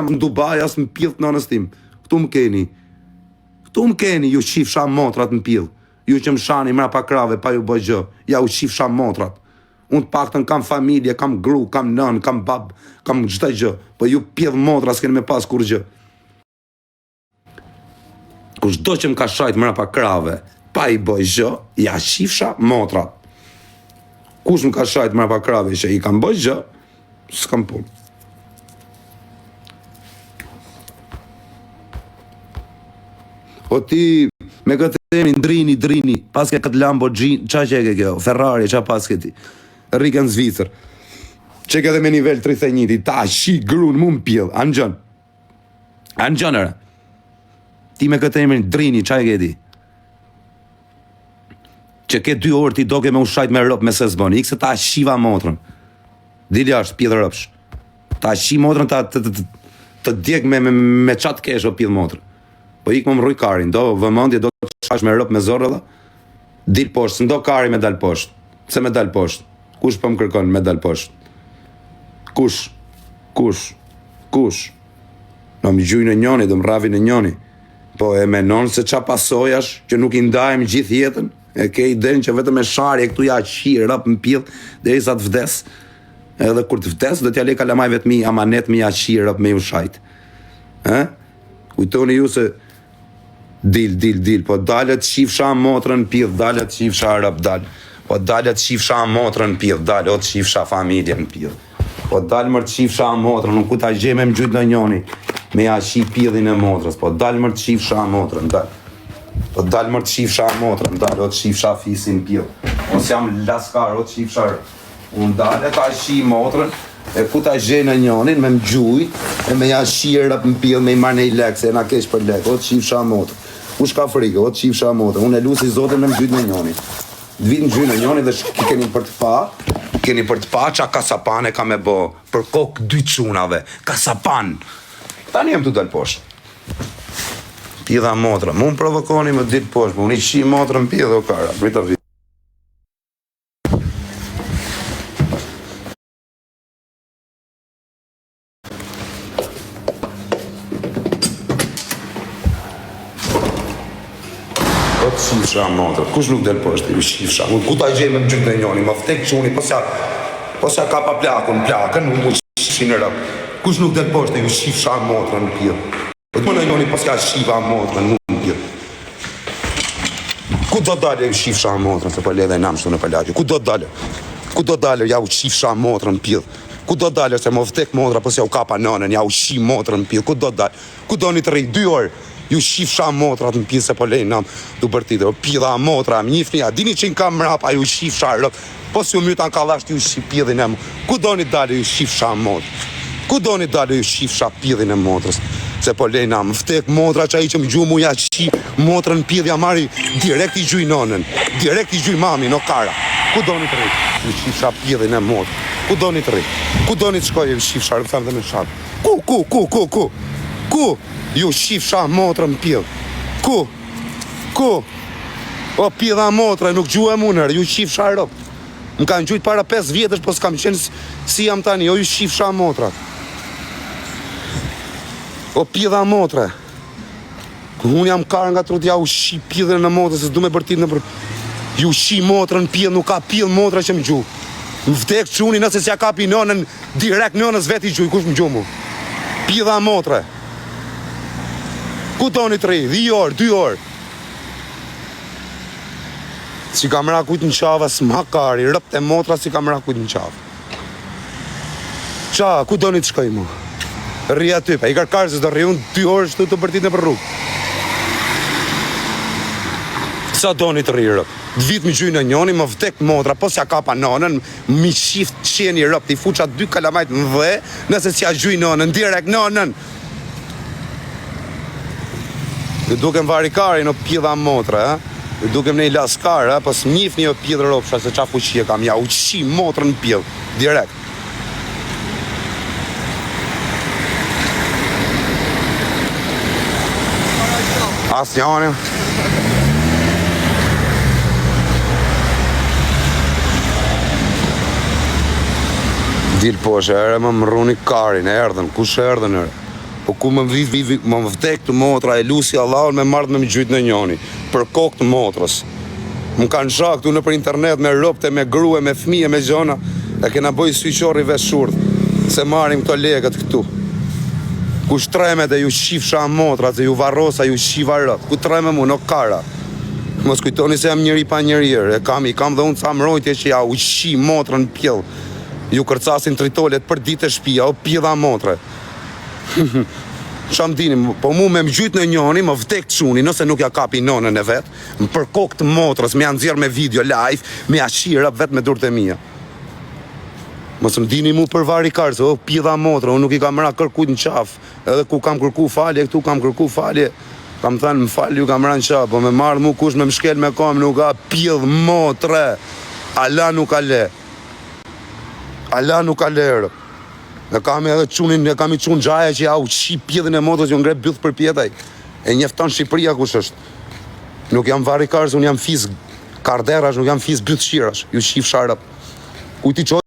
në Dubai, as më pjellë të nënës tim. Këtu më keni. Këtu më keni, ju shifsha motrat në pjellë. Ju që më shani mra pa krave, pa ju bëj gjë. Ja u shifsha motrat. Unë të paktën kam familje, kam gru, kam nën, kam bab, kam gjitha gjë. Po ju pjellë motra, s'keni me pas kur gjë. Kushdo që më ka shajt mra pa krave, pa i bëj gjë, ja shifsha motrat. Kush më ka shajt mra pa krave që i kam bëj gjë, s'kam punë. O ti, me këtë temin, drini, pas ke këtë Lamborghini, qa që e ke kjo, Ferrari, qa pas ke ti, rike në Zvicër, që ke dhe me nivel 31, ta shi grun mu më pjell, anë gjënëre, ti me këtë temin, drini, qa e ke ti, që ke 2 orë ti do ke me ushajt me rëp me se zboni, ikse ta shiva motrën, dili ashtë pjellë rëpsh, ta shi motrën, të djek me qatë kesh o pjellë motrën. Po ikë më më rruj karin, do vëmëndje, do të shash me rëp me zorë dhe, dil poshtë, s'ndo kari me dal poshtë, se me dal poshtë, kush po më kërkon me dal poshtë, kush, në më gjuj në njoni, do më ravi në njoni, po e menon se qa pasojash, që nuk i ndajmë gjithë jetën, e ke i den që vetëm e shari, e këtu ja qirë, rëp më pjellë, dhe i sa të vdes, edhe kur të vdes, do t'ja le kalamaj vetëmi, amanet mi ja qirë, rëp me ju shajt, kujtoni ju se, Dil, po dalet shifsha motrën pjell, dalet shifsha rëp, po dalet shifsha motrën pjell, dalet o të shifsha familjen pjell, po dal mërë të shifsha motrën, nuk ku ta gjeme më gjytë në njoni, me ja shi pjellin e motrës, po dal mërë të shifsha motrën, po dal mërë të shifsha motrën, o të shifsha fisin pjell, ose jam laskar, o të shifsha rëp, unë dalet ta shi motrën, e ku ta gjenë në njonin, me më gjuj, e me ja shirë rëp më pjellë, me i marrë në i lekë, se na kesh për lekë, o të shifsha motrën. Kush ka frikë, o të shifsha motrën, unë e lusi zote me më gjytë në njonin. Dvitë në gjytë në njonin dhe keni për të pa, qa kasapan e ka me bo, për kokë 2 qunave, kasapan. Tani jem të dalë poshtë. Pjellë motrën, mu më provokoni më ditë poshtë, unë i shi motrën pjellë o kara, brita vitë. Shifsha motrë, kush nuk del poshtë, ju shifsha, ku ta gjejme më gjytë në njoni, më vtek quni, posja ka pa plakën, nuk mu shifshin në rëp, kush nuk del poshtë, ju shifsha motrën në pjellë, po të më në njoni, posja shiva motrën në pjellë, ku do dalë ju shifsha motrën, se për le dhe namë shtu në përlaqë, ku do dalë, ja u shifsha motrën në pjellë, ku do dalë, se më vtek motra, posja u ka pa nënën, ja u shi motrën në pjellë, ku do dalë, ku do një të rejtë 2 orë, ju shifsha motrat në pjellë se po lejnë nam du bërtite, o pjella motra, më njifnia, dini që në kam mrapa ju shifsha rëp, po si u myta në kalasht ju shi pjellin e motrë, ku do një dalë ju shifsha motrë, ku do një dalë ju shifsha pjellin e motrës, se po lejnë nam, vtek motra që a i që më gju mu ja shi motrën në pjellja marri, direkt i gjuj nonën, direkt i gjuj mami, no kara, ku do një të rejtë, ju shifsha pjellin e motrë, ku do një të rejtë, ku do një të shkoj ju shifsha rëp, thamë dhe me shatë, ku? Ju shifsha motrën pjellë. Ku? O pjella motrë, nuk gjuhem unër, ju shifsha rëp. Më kanë gjujt para 5 vjetës, po s'kam qenë si jam tani, o ju shifsha motrat. O pjella motrë. Unë jam karë nga trut, ja u shi pjellën në motrë, se s'du me bërtit në për... Ju shi motrën pjellë, nuk ka pjellë motrë që më gju. Më vdek quni nëse s'ja kapi nënën, direkt nënës vet i gjuj, kush më gju mu? Pjella motrë. Ku do një të rejë? 2 orë. Si kam rakujt në qava, s'ma kari, rëpt e motra si kam rakujt në qava. Qa, ku do një të shkoj mu? Rri aty, pa i karkarë se do rri unë 2 orë shtu të bërtit në për rrugë. Sa do një të rri rëpt? Dvit mi gjuj në njoni, më vdek motra, po s'ja ka pa nonën, mi shift qeni rëpt, i fuqa 2 kalamajt më dhe, nëse s'ja gjuj nonën, direkt nonën. Dhe dukem varikari në pjella motre, dhe dukem në i laskar, po s'mjif një pjellë ropsha se qa fuqie kam, ja u qi motrën në pjellë, direkt. Asë njani. Dil po është ere më rruni karin, e erdhen, kush e erdhen ere? Po ku më vdek të motra, e lusi Allahun me mardh me më gjyt në njoni, për kokë të motrës. Më kanë shak këtu në për internet me ropte, me grue, me fmije, me gjona, e kena bëj syqori vesh shurd, se marim këto legët këtu. Ku shtreme dhe ju shifsha motrat, dhe ju varrosa, ju shiva rëp, ku treme mu në kara. Mos kujtoni se jam njëri pa njërirë, i kam dhe unë ca mrojtje që ja u shi motrën pjell. Ju kërcasin tritolet për ditë e shpia, o pjella motre. Qa më dini, po mu me më gjyt në njoni, më vdek të quni, nëse nuk ja kapi nonën e vetë, më për kokë të motrës, me janë zirë me video live, me ashira vetë me durët e mija. Mos më dini mu për vari karës, o pjella motrë, unë nuk i kam ra kërkujt në qafë, edhe ku kam kërku falje, këtu kam kërku falje, kam thënë më falje, ju kam ra në qafë, po me marrë mu kush me më shkel me kam, nuk ka pjell motre, Allah nuk ka le. Allah nuk ka lerë. E kam edhe qunin, e kam i qunë gjaja që ja u qip pjedhin e motos, ju ngre byth për pjetaj. E njefton Shqipëria kush është. Nuk jam vari karës, unë jam fiz karderash, nuk jam fiz byth shirash. Ju shif sharap. Kujti qoj